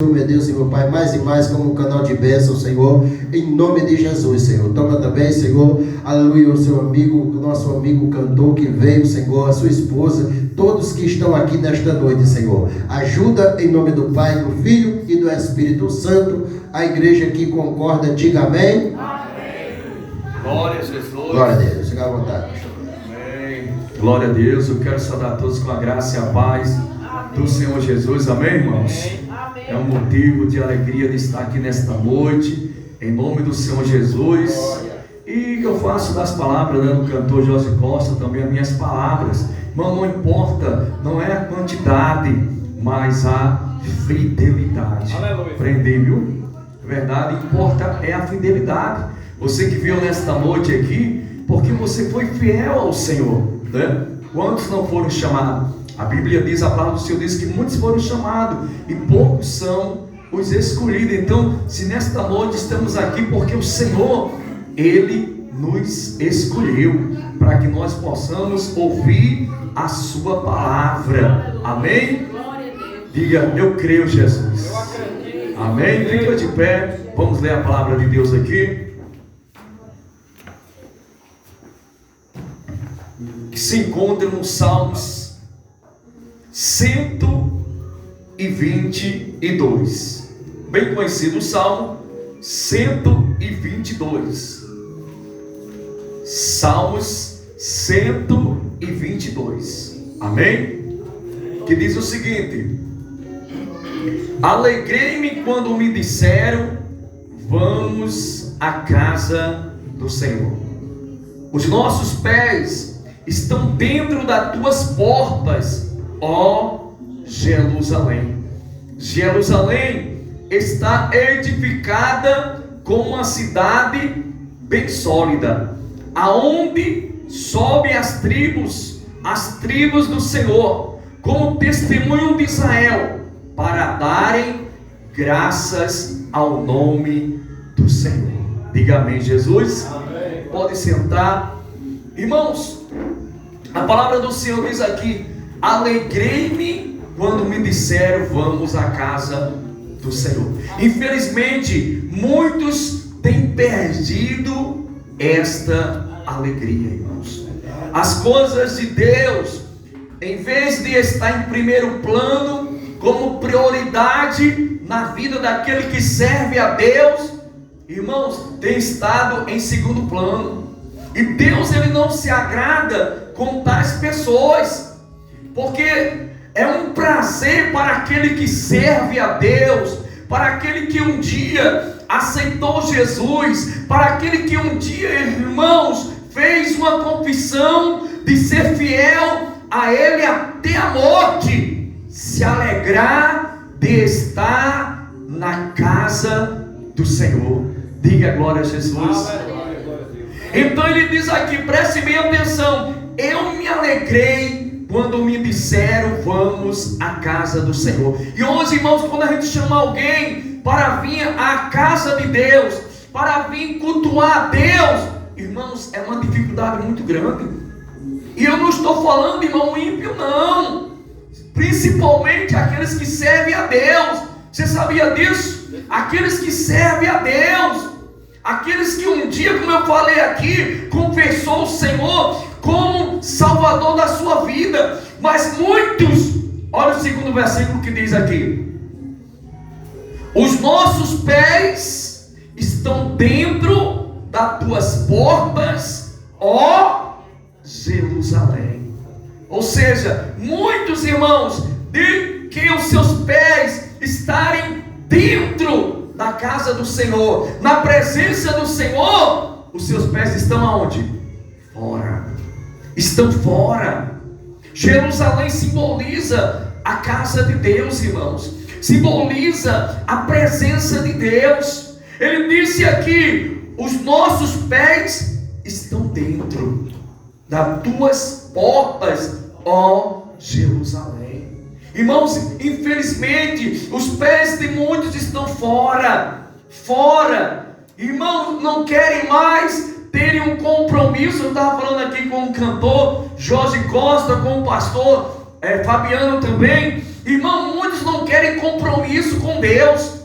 Meu Deus e meu Pai, mais e mais como um canal de bênção, Senhor, em nome de Jesus, Senhor. Toma também, Senhor, aleluia, o seu amigo, o nosso amigo cantor que veio, Senhor, a sua esposa, todos que estão aqui nesta noite, Senhor. Ajuda em nome do Pai, do Filho e do Espírito Santo. A igreja que concorda, diga amém. Amém. Glória a Jesus. Glória a Deus, fica à vontade. Amém. Glória a Deus. Eu quero saudar a todos com a graça e a paz do Senhor Jesus. Amém, irmãos? É um motivo de alegria de estar aqui nesta noite, em nome do Senhor Jesus. E eu faço das palavras do cantor Jorge Costa também as minhas palavras. Irmão, não importa, não é a quantidade, mas a fidelidade. Aleluia. Aprender, viu? Verdade, importa é a fidelidade. Você que veio nesta noite aqui, porque você foi fiel ao Senhor, né? Quantos não foram chamados? A Bíblia diz, a palavra do Senhor diz que muitos foram chamados e poucos são os escolhidos. Então, se nesta noite estamos aqui porque o Senhor, Ele nos escolheu para que nós possamos ouvir a sua palavra. Amém? Diga, eu creio, Jesus. Amém? Fica de pé, vamos ler a palavra de Deus aqui. Que se encontra no Salmos 122, bem conhecido o Salmo 122, Salmos 122, amém? Que diz o seguinte: alegrei-me quando me disseram, vamos à casa do Senhor. Os nossos pés estão dentro das tuas portas, ó Jerusalém. Jerusalém está edificada como uma cidade bem sólida, aonde sobem as tribos do Senhor, como testemunho de Israel, para darem graças ao nome do Senhor. Diga amém, Jesus. Amém. Pode sentar. Irmãos, a palavra do Senhor diz aqui: alegrei-me quando me disseram, vamos à casa do Senhor. Infelizmente, muitos têm perdido esta alegria, irmãos. As coisas de Deus, em vez de estar em primeiro plano, como prioridade na vida daquele que serve a Deus, irmãos, tem estado em segundo plano. E Deus, Ele não se agrada com tais pessoas, porque é um prazer para aquele que serve a Deus, para aquele que um dia aceitou Jesus, para aquele que um dia, irmãos, fez uma confissão de ser fiel a Ele até a morte, se alegrar de estar na casa do Senhor. Diga glória a Jesus. Então ele diz aqui, preste bem atenção: eu me alegrei quando me disseram, vamos à casa do Senhor. E hoje, irmãos, quando a gente chama alguém para vir à casa de Deus, para vir cultuar a Deus, irmãos, é uma dificuldade muito grande. E eu não estou falando, irmão, ímpio, não. Principalmente aqueles que servem a Deus. Você sabia disso? Aqueles que servem a Deus, aqueles que um dia, como eu falei aqui, confessou o Senhor como Salvador da sua vida. Mas muitos, olha o segundo versículo que diz aqui: os nossos pés estão dentro das tuas portas, ó Jerusalém. Ou seja, muitos, irmãos, de que os seus pés estarem dentro da casa do Senhor, na presença do Senhor, os seus pés estão aonde? Fora. Estão fora. Jerusalém simboliza a casa de Deus, irmãos. Simboliza a presença de Deus. Ele disse aqui: os nossos pés estão dentro das tuas portas, ó Jerusalém. Irmãos, infelizmente, os pés de muitos estão fora. Fora. Irmãos, não querem mais terem um compromisso. Eu estava falando aqui com o cantor Jorge Costa, com o pastor Fabiano também. Irmão, muitos não querem compromisso com Deus.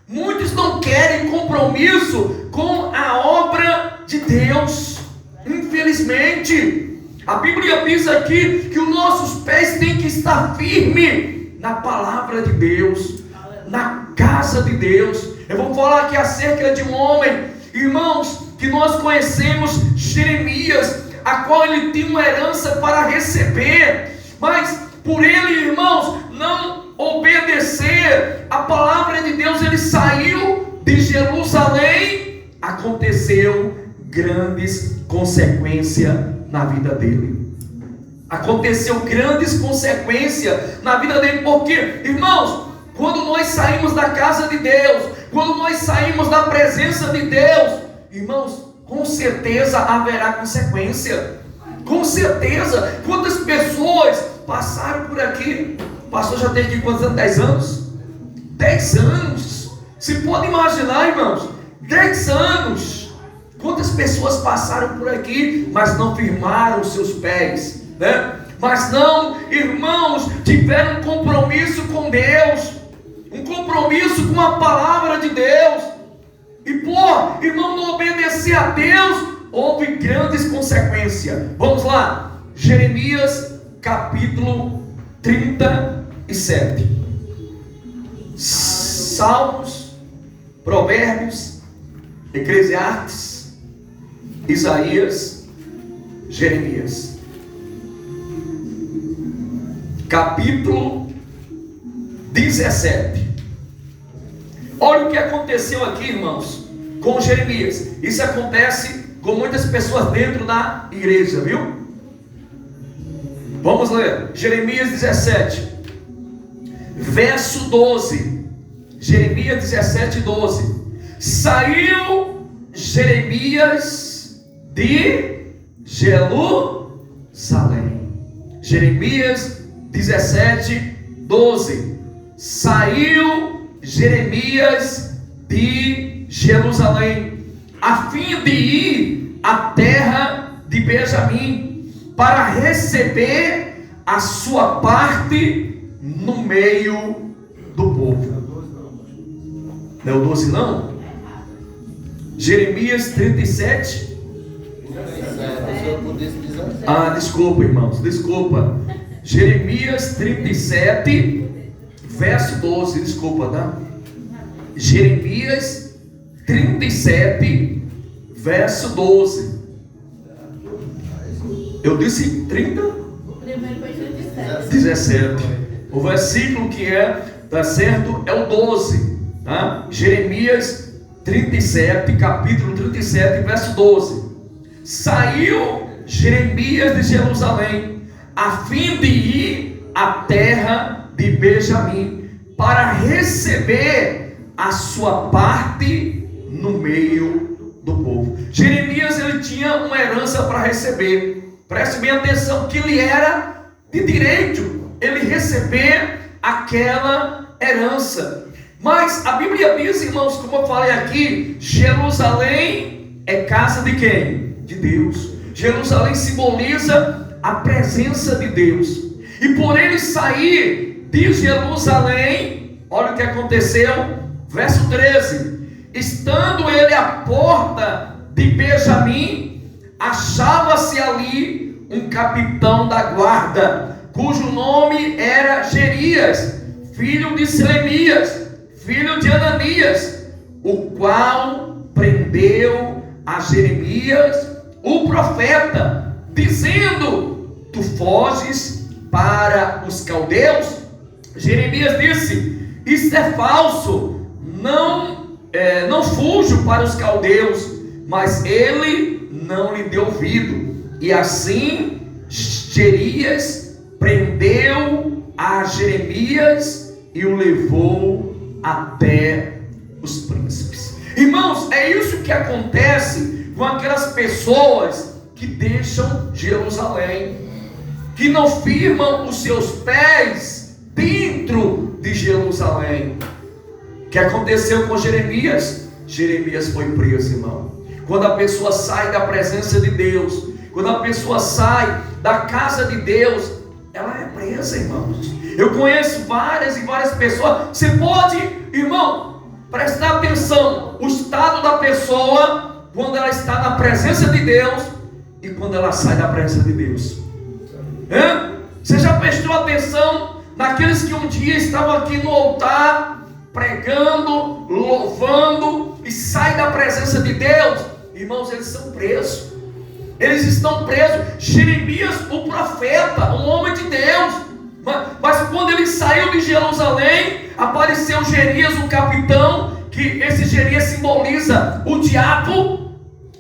Muitos não querem compromisso com a obra de Deus. Infelizmente, a Bíblia diz aqui que os nossos pés têm que estar firmes na palavra de Deus, na casa de Deus. Eu vou falar aqui acerca de um homem, irmãos, que nós conhecemos, Jeremias, a qual ele tinha uma herança para receber, mas por ele, irmãos, não obedecer a palavra de Deus, ele saiu de Jerusalém. Aconteceu grandes consequências na vida dele. Aconteceu grandes consequências na vida dele, porque, irmãos, quando nós saímos da casa de Deus, quando nós saímos da presença de Deus, irmãos, com certeza haverá consequência. Com certeza. Quantas pessoas passaram por aqui? O pastor já tem aqui quantos anos? 10 anos? 10 anos. Se pode imaginar, irmãos, 10 anos. Quantas pessoas passaram por aqui, mas não firmaram os seus pés, né? Mas não, irmãos, tiveram um compromisso com Deus, um compromisso com a palavra de Deus. E por, irmão, não obedecer a Deus, houve grandes consequências. Vamos lá, Jeremias capítulo 37. Salmos, Provérbios, Eclesiastes, Isaías, Jeremias. Capítulo 17. Olha o que aconteceu aqui, irmãos, com Jeremias. Isso acontece com muitas pessoas dentro da igreja, viu? Vamos ler, Jeremias 17, verso 12. Jeremias 17, 12. Saiu Jeremias de Jerusalém. Jeremias 17, 12. Saiu Jeremias de Jerusalém, a fim de ir à terra de Benjamim, para receber a sua parte no meio do povo. Não é o 12 não? Jeremias 37. Desculpa, irmãos, desculpa. Jeremias 37, verso 12, desculpa, tá? Jeremias 37, verso 12. Eu disse 30? O primeiro foi 17. 17. O versículo que tá certo, é o 12, tá? Jeremias 37, capítulo 37, verso 12. Saiu Jeremias de Jerusalém, a fim de ir à terra de Benjamim, para receber a sua parte no meio do povo. Jeremias, ele tinha uma herança para receber. Preste bem atenção, que ele era de direito ele receber aquela herança. Mas a Bíblia diz, irmãos, como eu falei aqui, Jerusalém é casa de quem? De Deus. Jerusalém simboliza a presença de Deus. E por ele sair de Jerusalém, olha o que aconteceu, verso 13. Estando ele à porta de Benjamim, achava-se ali um capitão da guarda, cujo nome era Jerias, filho de Selemias, filho de Ananias, o qual prendeu a Jeremias, o profeta, dizendo: tu foges para os caldeus? Jeremias disse: isso é falso, não fujo para os caldeus. Mas ele não lhe deu ouvido, e assim Jerias prendeu a Jeremias e o levou até os príncipes. Irmãos, é isso que acontece com aquelas pessoas que deixam Jerusalém, que não firmam os seus pés dentro de Jerusalém. O que aconteceu com Jeremias? Jeremias foi preso, irmão. Quando a pessoa sai da presença de Deus, quando a pessoa sai da casa de Deus, ela é presa, irmãos. Eu conheço várias e várias pessoas. Você pode, irmão, prestar atenção, o estado da pessoa quando ela está na presença de Deus e quando ela sai da presença de Deus. Você já prestou atenção naqueles que um dia estavam aqui no altar, pregando, louvando, e saem da presença de Deus? Irmãos, eles são presos. Eles estão presos. Jeremias, o profeta, um homem de Deus, mas quando ele saiu de Jerusalém, apareceu Gerias, o capitão, que esse Gerias simboliza o diabo,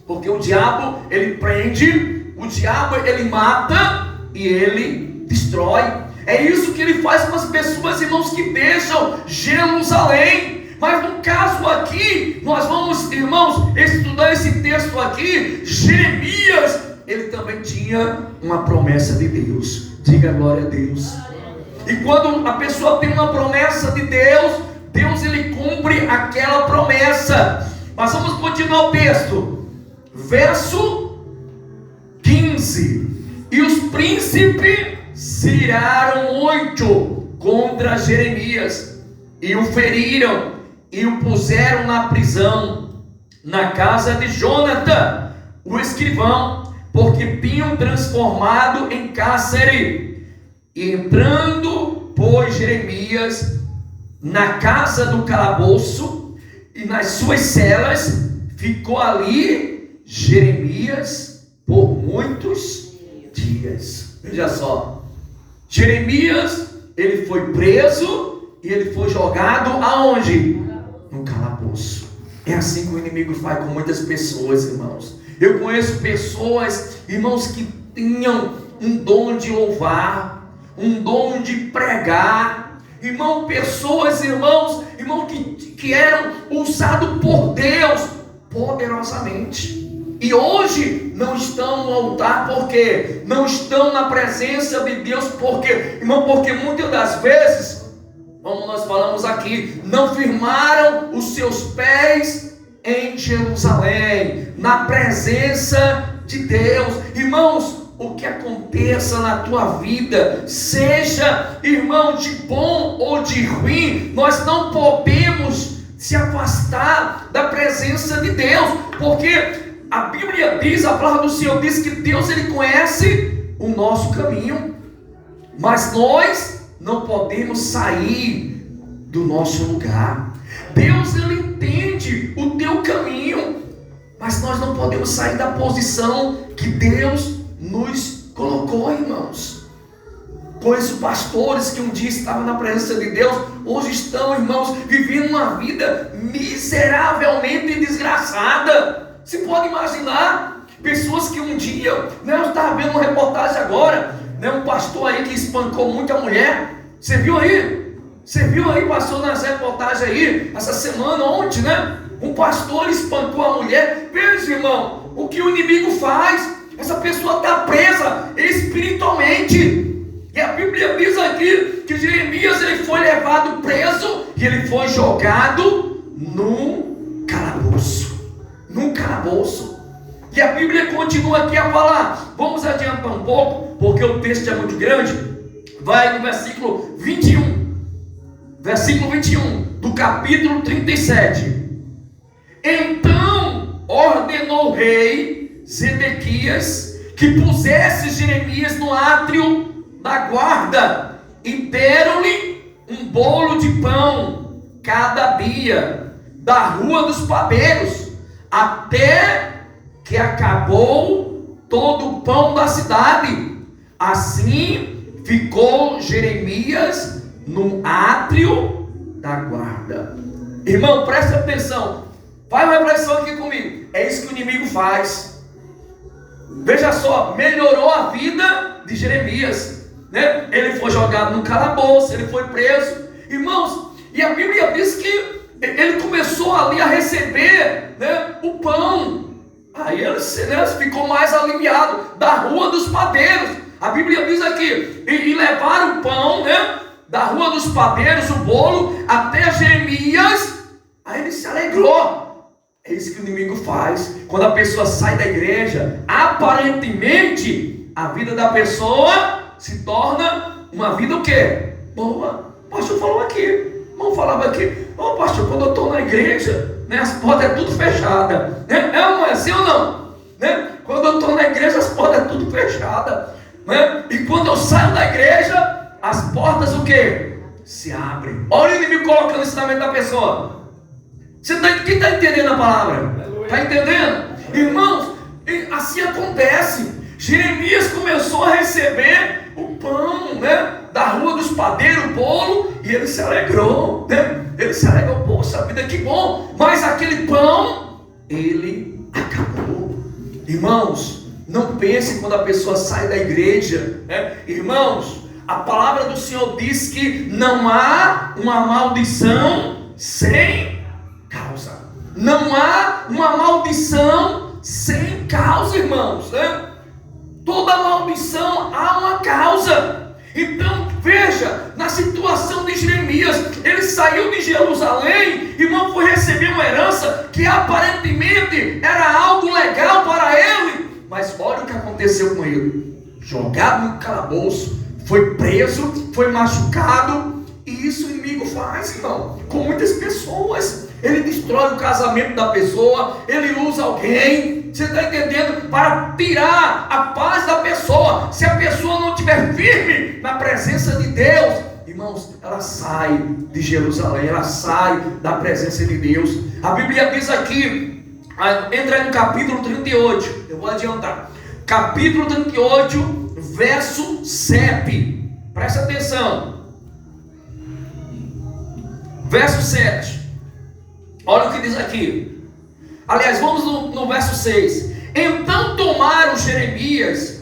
porque o diabo ele prende, o diabo ele mata e ele destrói. É isso que ele faz com as pessoas, irmãos, que deixam Jerusalém. Mas no caso aqui, nós vamos, irmãos, estudar esse texto aqui. Jeremias, ele também tinha uma promessa de Deus. Diga glória a Deus. E quando a pessoa tem uma promessa de Deus, Deus ele cumpre aquela promessa. Mas vamos continuar o texto. Verso 15. E os príncipes se iraram muito contra Jeremias e o feriram e o puseram na prisão, na casa de Jonathan, o escrivão, porque tinham transformado em cárcere. E entrando, pois, Jeremias na casa do calabouço e nas suas celas, ficou ali Jeremias por muitos dias. Veja só, Jeremias, ele foi preso e ele foi jogado aonde? No calabouço. É assim que o inimigo faz com muitas pessoas, irmãos. Eu conheço pessoas, irmãos, que tinham um dom de louvar, um dom de pregar, irmão, pessoas, irmãos, que eram usados por Deus poderosamente. E hoje não estão no altar, porque não estão na presença de Deus, porque, irmão, porque muitas das vezes, como nós falamos aqui, não firmaram os seus pés em Jerusalém, na presença de Deus. Irmãos, o que aconteça na tua vida, seja, irmão, de bom ou de ruim, nós não podemos se afastar da presença de Deus, porque a Bíblia diz, a palavra do Senhor diz que Deus ele conhece o nosso caminho, mas nós não podemos sair do nosso lugar. Deus ele entende o teu caminho, mas nós não podemos sair da posição que Deus nos colocou, irmãos. Conheço pastores que um dia estavam na presença de Deus, hoje estão, irmãos, vivendo uma vida miseravelmente desgraçada. Você pode imaginar pessoas que um dia, eu estava vendo uma reportagem agora, um pastor aí que espancou muita mulher. Você viu aí? Passou nas reportagens aí, essa semana, ontem, um pastor espancou a mulher. Veja, irmão, o que o inimigo faz. Essa pessoa está presa espiritualmente. E a Bíblia diz aqui que Jeremias ele foi levado preso e ele foi jogado num calabouço. E a Bíblia continua aqui a falar. Vamos adiantar um pouco, porque o texto é muito grande. Vai no versículo 21. Versículo 21 do capítulo 37. Então ordenou o rei Zedequias que pusesse Jeremias no átrio da guarda, e deram-lhe um bolo de pão cada dia da rua dos padeiros, até que acabou todo o pão da cidade. Assim ficou Jeremias no átrio da guarda. Irmão, presta atenção, faz uma reflexão aqui comigo. É isso que o inimigo faz. Veja só, melhorou a vida de Jeremias, Ele foi jogado no calabouço, ele foi preso, irmãos, e a Bíblia diz que ele começou ali a receber, o pão. Aí ele ficou mais aliviado, da rua dos padeiros. A Bíblia diz aqui, e levaram o pão, da rua dos padeiros, o bolo, até Jeremias. Aí ele se alegrou. É isso que o inimigo faz. Quando a pessoa sai da igreja, aparentemente a vida da pessoa se torna uma vida o quê? Boa. O pastor falou aqui. Irmão falava aqui. Ô pastor, quando eu estou na igreja, né, as portas é tudo fechada. Né? Não é assim ou não? Né? Quando eu estou na igreja, as portas é tudo fechada. Né? E quando eu saio da igreja, as portas o quê? Se abrem. Olha o inimigo colocando isso na mente da pessoa. Quem está entendendo a palavra? Está entendendo? Irmãos, assim acontece. Jeremias começou a receber o pão, né, da rua dos padeiros, o bolo, e ele se alegrou, né? Ele se alegrou, poxa vida, que bom. Mas aquele pão, ele acabou. Irmãos, não pense quando a pessoa sai da igreja, né? Irmãos, a palavra do Senhor diz que não há uma maldição sem causa. Não há uma maldição sem causa, irmãos, né? Toda maldição há uma causa. Então, veja, na situação de Jeremias, ele saiu de Jerusalém, irmão, foi receber uma herança que aparentemente era algo legal para ele. Mas olha o que aconteceu com ele. Jogado no calabouço, foi preso, foi machucado. E isso o inimigo faz, irmão, com muitas pessoas. Ele destrói o casamento da pessoa, ele usa alguém, você está entendendo? Para tirar a paz da pessoa. Se a pessoa não estiver firme na presença de Deus, irmãos, ela sai de Jerusalém, ela sai da presença de Deus. A Bíblia diz aqui, entra aí no capítulo 38, eu vou adiantar. Capítulo 38, verso 7. Presta atenção. Verso 7. Olha o que diz aqui. Aliás, vamos no verso 6. Então tomaram Jeremias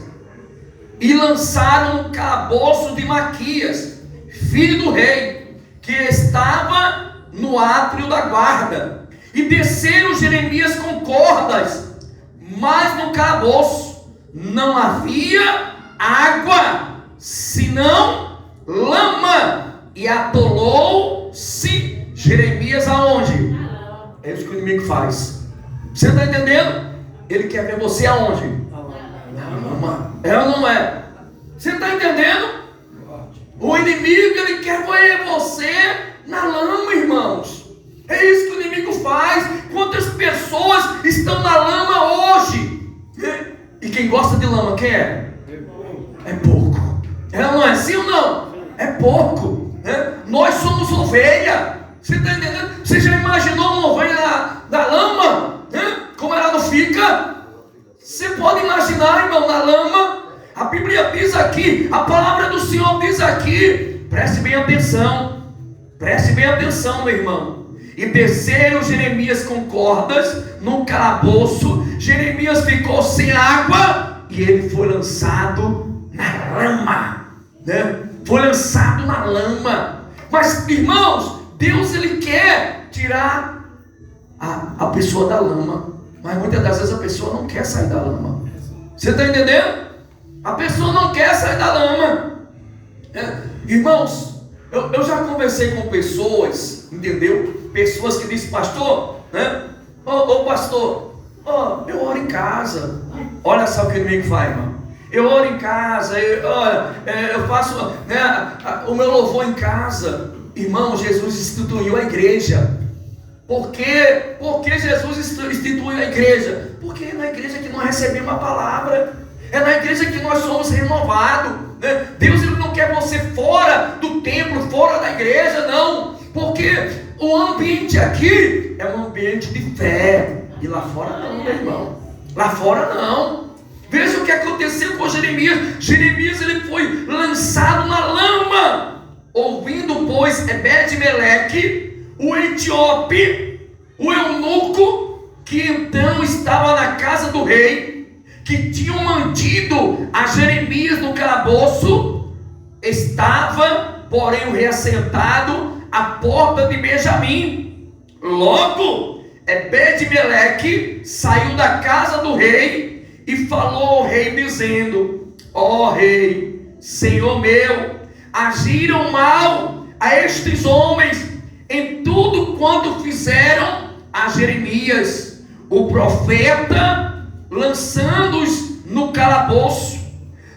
e lançaram no calabouço de Maquias, filho do rei, que estava no átrio da guarda. E desceram Jeremias com cordas, mas no calabouço não havia água, senão lama. E atolou-se Jeremias aonde? É isso que o inimigo faz. Você está entendendo? Ele quer ver você aonde? Na lama. É ou não é? Você está entendendo? O inimigo, ele quer ver você na lama, irmãos. É isso que o inimigo faz. Quantas pessoas estão na lama hoje? E quem gosta de lama, quem é? É pouco. É ou não é? Sim ou não? É pouco. Nós somos ovelha. Você está entendendo? Você já imaginou uma ovelha na lama? Como ela não fica? Você pode imaginar, irmão, na lama? A Bíblia diz aqui, a palavra do Senhor diz aqui, preste bem atenção, meu irmão. E desceram Jeremias com cordas no calabouço. Jeremias ficou sem água e ele foi lançado na lama, né? Foi lançado na lama. Mas, irmãos, Deus, ele quer tirar a pessoa da lama, mas muitas das vezes a pessoa não quer sair da lama. Você está entendendo? A pessoa não quer sair da lama. Irmãos, eu já conversei com pessoas, entendeu? Pessoas que dizem, pastor, né? Ô pastor, eu oro em casa. Olha só o que o inimigo faz, irmão. Eu oro em casa, eu faço, né, o meu louvor em casa. Irmão, Jesus instituiu a igreja. Por quê? Porque Jesus instituiu a igreja? Porque é na igreja que nós recebemos a palavra. É na igreja que nós somos renovados, né? Deus, ele não quer você fora do templo, fora da igreja, não. Porque o ambiente aqui é um ambiente de fé. E lá fora não, meu irmão. Lá fora não. Veja o que aconteceu com Jeremias. Jeremias, ele foi lançado na lama. Ouvindo, pois, Ebed-Meleque, o etíope, o eunuco, que então estava na casa do rei, que tinham mantido a Jeremias no calabouço, estava, porém, o rei assentado à porta de Benjamim. Logo, Ebed-Meleque saiu da casa do rei e falou ao rei, dizendo: ó rei, senhor meu, agiram mal a estes homens em tudo quanto fizeram a Jeremias, o profeta, lançando-os no calabouço.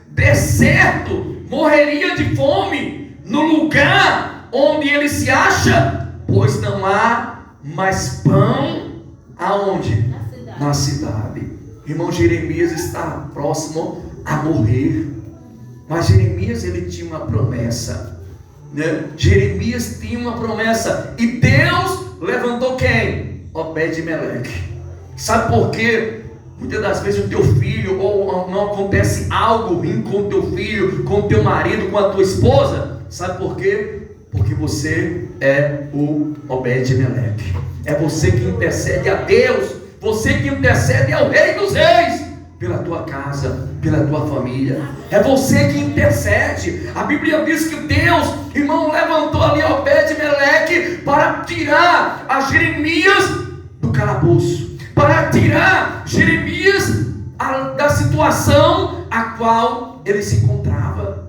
De certo, morreria de fome no lugar onde ele se acha, pois não há mais pão aonde? Na cidade. Irmão, Jeremias está próximo a morrer, mas Jeremias ele tinha uma promessa, né? Jeremias tinha uma promessa, e Deus levantou quem? Obed-Meleque. Sabe por quê? Muitas das vezes o teu filho, ou não acontece algo ruim com o teu filho, com o teu marido, com a tua esposa. Sabe por quê? Porque você é o Obed-Meleque. É você que intercede a Deus, você que intercede ao Rei dos Reis, pela tua casa, pela tua família. É você que intercede. A Bíblia diz que Deus, irmão, levantou ali Obed-Meleque para tirar a Jeremias do calabouço, para tirar Jeremias da situação a qual ele se encontrava.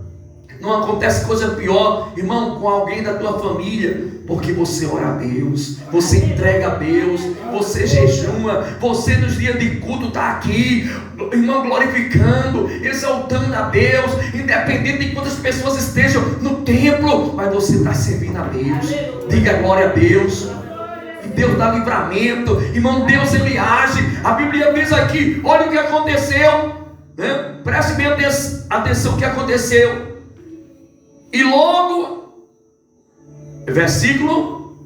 Não acontece coisa pior, irmão, com alguém da tua família, porque você ora a Deus, você entrega a Deus, você jejuma, você nos dias de culto está aqui, irmão, glorificando, exaltando a Deus, independente de quantas pessoas estejam no templo, mas você está servindo a Deus. Diga glória a Deus. E Deus dá livramento, irmão. Deus ele age. A Bíblia diz aqui, olha o que aconteceu, né? Preste bem atenção o que aconteceu. E logo, versículo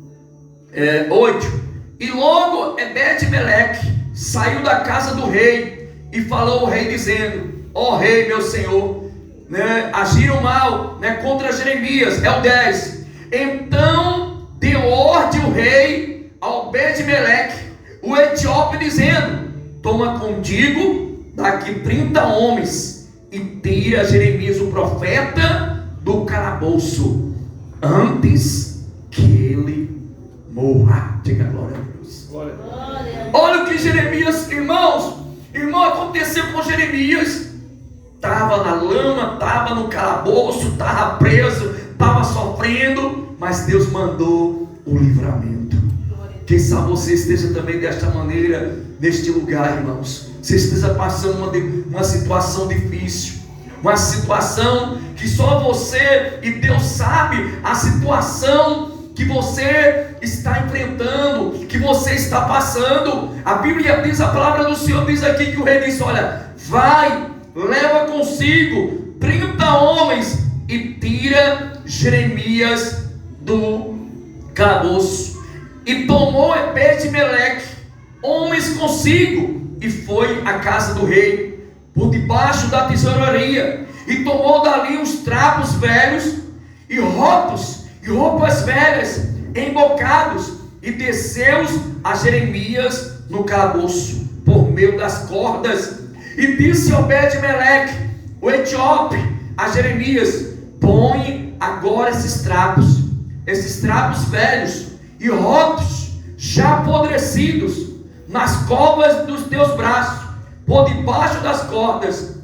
8, e logo Obed-Meleque saiu da casa do rei e falou ao rei dizendo: ó rei, meu senhor, né, agiram mal, né, contra Jeremias. É o 10. Então deu ordem o rei a Obed-Meleque, o etíope, dizendo: toma contigo daqui 30 homens e tira Jeremias o profeta do calabouço, antes que ele morra. Diga glória a Deus. Glória. Olha o que Jeremias, irmão, aconteceu com Jeremias. Estava na lama, estava no calabouço, estava preso, estava sofrendo, mas Deus mandou o livramento. Quem sabe você esteja também desta maneira, neste lugar, irmãos. Você esteja passando uma situação difícil, uma situação que só você e Deus sabe a situação que você está enfrentando, que você está passando. A Bíblia diz, a palavra do Senhor diz aqui que o rei disse: olha, vai, leva consigo 30 homens e tira Jeremias do calabouço. E tomou Obed-Meleque homens consigo e foi à casa do rei, por debaixo da tesouraria, e tomou dali uns trapos velhos e roupas velhas embocados, e desceu-os a Jeremias no calabouço por meio das cordas. E disse Obed-Meleque, o etíope, a Jeremias: põe agora esses trapos velhos e rotos, já apodrecidos, nas covas dos teus braços, por debaixo das cordas.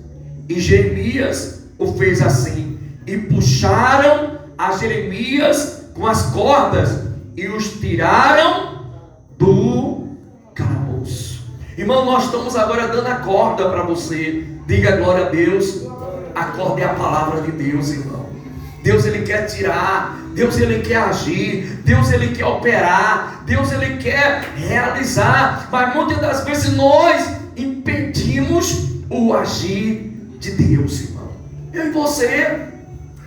E Jeremias o fez assim, e puxaram a Jeremias com as cordas e os tiraram do calabouço. Irmão, nós estamos agora dando a corda para você. Diga glória a Deus. A corda é a palavra de Deus, irmão. Deus ele quer tirar, Deus ele quer agir, Deus ele quer operar, Deus ele quer realizar, mas muitas das vezes nós impedimos o agir de Deus, irmão. Eu e você,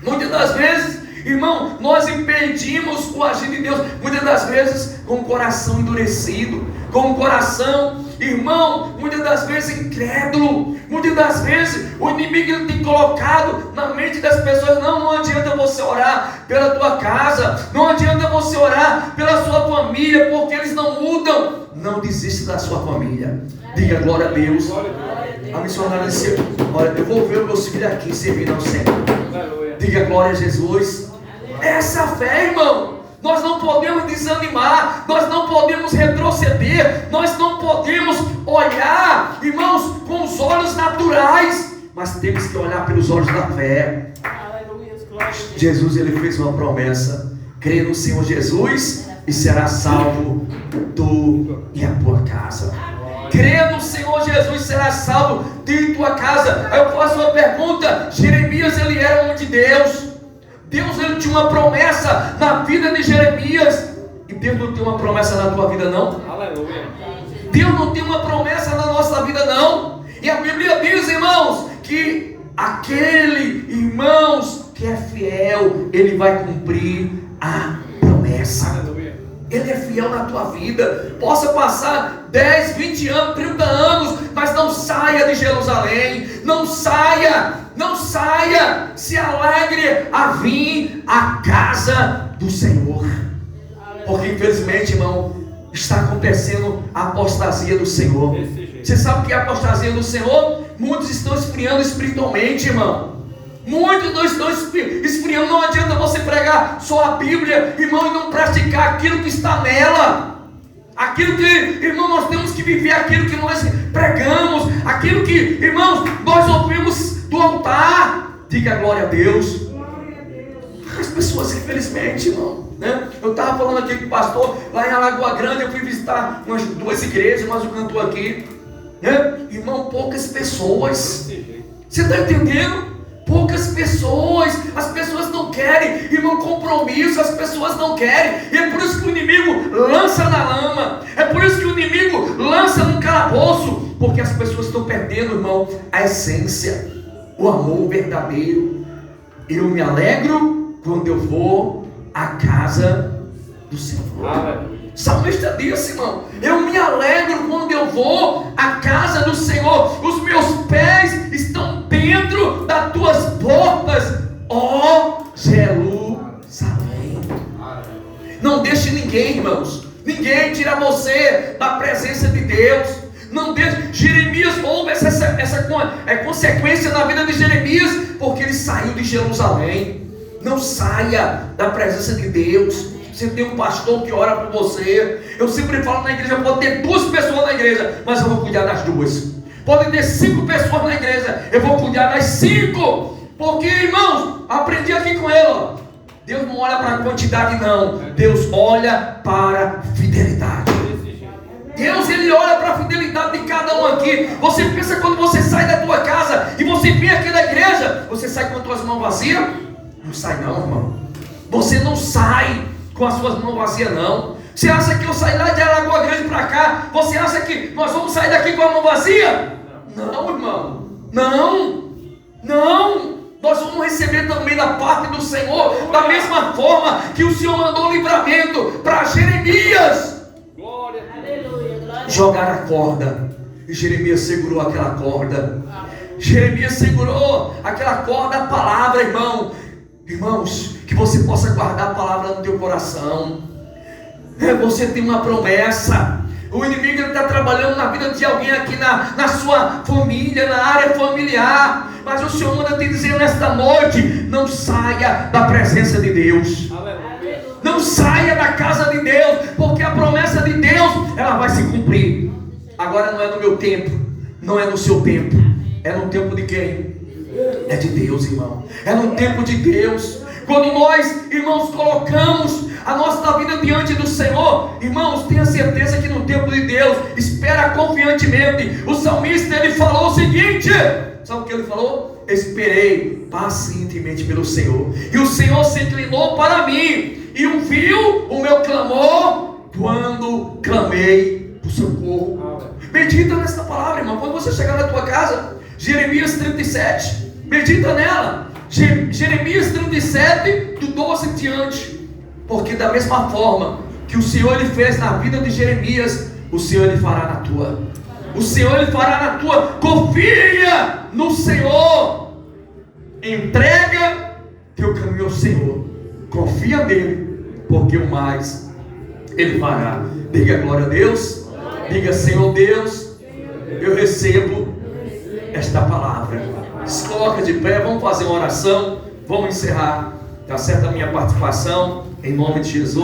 muitas das vezes, irmão, nós impedimos o agir de Deus, muitas das vezes com o coração endurecido, com o coração, irmão, muitas das vezes incrédulo. Muitas das vezes o inimigo ele tem colocado na mente das pessoas: não adianta você orar pela tua casa, não adianta você orar pela sua família, porque eles não mudam. Não desista da sua família. Diga glória a Deus. A missionária disse: olha, eu vou ver os meus filhos aqui servindo ao Senhor. Diga glória a Jesus. Essa fé, irmão. Nós não podemos desanimar, nós não podemos retroceder, nós não podemos olhar, irmãos, com os olhos naturais, mas temos que olhar pelos olhos da fé. Jesus ele fez uma promessa: crê no Senhor Jesus e será salvo tu e a tua casa. Crê no Senhor Jesus, será salvo tu e tua casa. Aí eu faço uma pergunta: Jeremias ele era homem de Deus, Deus ele tinha uma promessa na vida de Jeremias. E Deus não tem uma promessa na tua vida, não. Aleluia. Deus não tem uma promessa na nossa vida, não. E a Bíblia diz, irmãos, que aquele, irmãos, que é fiel, ele vai cumprir a promessa. Aleluia. Ele é fiel na tua vida. Possa passar 10, 20 anos, 30 anos, mas não saia de Jerusalém. Não saia, não saia. Se alegre a vir à casa do Senhor. Porque infelizmente, irmão, está acontecendo a apostasia do Senhor. Você sabe o que é a apostasia do Senhor? Muitos estão esfriando espiritualmente, irmão. Muitos não estão esfriando. Não adianta você pregar só a Bíblia, irmão, e não praticar aquilo que está nela. Aquilo que, irmão, nós temos que viver aquilo que nós pregamos, aquilo que, irmãos, nós ouvimos do altar. Diga glória a Deus. As pessoas, infelizmente, irmão, né? Eu estava falando aqui com o pastor lá em Alagoa Grande. Eu fui visitar umas 2 igrejas, mas o cantor aqui, né? Irmão, poucas pessoas. Você está entendendo? Poucas pessoas. As pessoas não querem, irmão, compromisso. As pessoas não querem. E é por isso que o inimigo lança na lama. É por isso que o inimigo lança no calabouço. Porque as pessoas estão perdendo, irmão, a essência, o amor verdadeiro. Eu me alegro quando eu vou à casa do Senhor. Salmista disse, irmão, eu me alegro quando eu vou à casa do Senhor. Os meus pés estão dentro das tuas portas, ó Jerusalém. Não deixe ninguém, irmãos, ninguém tira você da presença de Deus. Não deixe. Jeremias, houve essa consequência na vida de Jeremias, porque ele saiu de Jerusalém. Não saia da presença de Deus. Você tem um pastor que ora por você. Eu sempre falo na igreja, pode ter 2 pessoas na igreja, mas eu vou cuidar das 2. Pode ter 5 pessoas na igreja, eu vou cuidar das 5. Porque, irmãos, aprendi aqui com ele, ó. Deus não olha para a quantidade, não. Deus olha para a fidelidade. Deus, ele olha para a fidelidade de cada um aqui. Você pensa, quando você sai da tua casa e você vem aqui da igreja, você sai com as tuas mãos vazias? Não sai não, irmão. Você não sai com as suas mãos vazias, não. Você acha que eu saí lá de Alagoa Grande para cá? Você acha que nós vamos sair daqui com a mão vazia? Não, irmão. Não. Não. Nós vamos receber também da parte do Senhor, da mesma forma que o Senhor mandou livramento para Jeremias. Glória. Aleluia. Jogar a corda. E Jeremias segurou aquela corda. Jeremias segurou aquela corda, a palavra, irmão. Irmãos, que você possa guardar a palavra no teu coração. Você tem uma promessa. O inimigo está trabalhando na vida de alguém aqui na sua família, na área familiar. Mas o Senhor manda te dizer nesta noite: não saia da presença de Deus. Aleluia. Não saia da casa de Deus, porque a promessa de Deus, ela vai se cumprir. Agora não é no meu tempo, não é no seu tempo. É no tempo de quem? É de Deus, irmão. É no tempo de Deus. Quando nós, irmãos, colocamos a nossa vida diante do Senhor, irmãos, tenha certeza que no tempo de Deus, espera confiantemente. O salmista, ele falou o seguinte: sabe o que ele falou? Esperei pacientemente pelo Senhor, e o Senhor se inclinou para mim e ouviu o meu clamor quando clamei por socorro. Medita nessa palavra, irmão. Quando você chegar na tua casa, Jeremias 37, medita nela. Jeremias 37, do 12 em diante. Porque da mesma forma que o Senhor ele fez na vida de Jeremias, o Senhor ele fará na tua. O Senhor ele fará na tua. Confia no Senhor. Entrega teu caminho ao Senhor. Confia nele, porque o mais ele fará. Diga glória a Deus. Diga: Senhor Deus, eu recebo esta palavra. Se coloca de pé, vamos fazer uma oração. Vamos encerrar. Está certa a minha participação, em nome de Jesus.